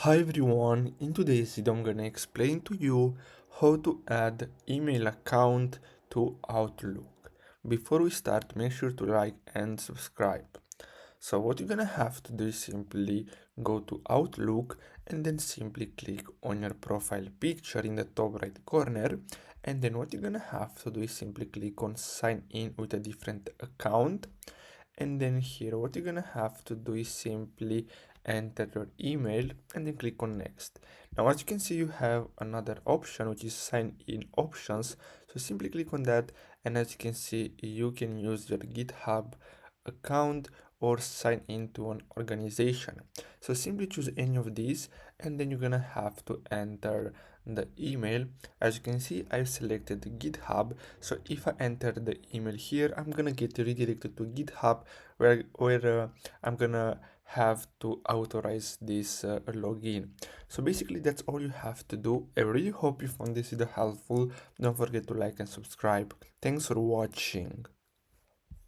Hi everyone, in today's video I'm gonna explain to you how to add email account to Outlook. Before we start, make sure to like and subscribe. So what you're gonna have to do is simply go to Outlook and then simply click on your profile picture in the top right corner, and then what you're gonna have to do is simply click on sign in with a different account, and then here what you're gonna have to do is simply enter your email and then click on next. Now as you can see, you have another option which is sign in options, so simply click on that, and as you can see, you can use your GitHub account or sign into an organization. So simply choose any of these, and then you're gonna have to enter the email. As you can see, I've selected GitHub, so if I enter the email here, I'm gonna get redirected to GitHub where I'm gonna have to authorize this login. So basically that's all you have to do. I really hope you found this video helpful. Don't forget to like and subscribe. Thanks for watching.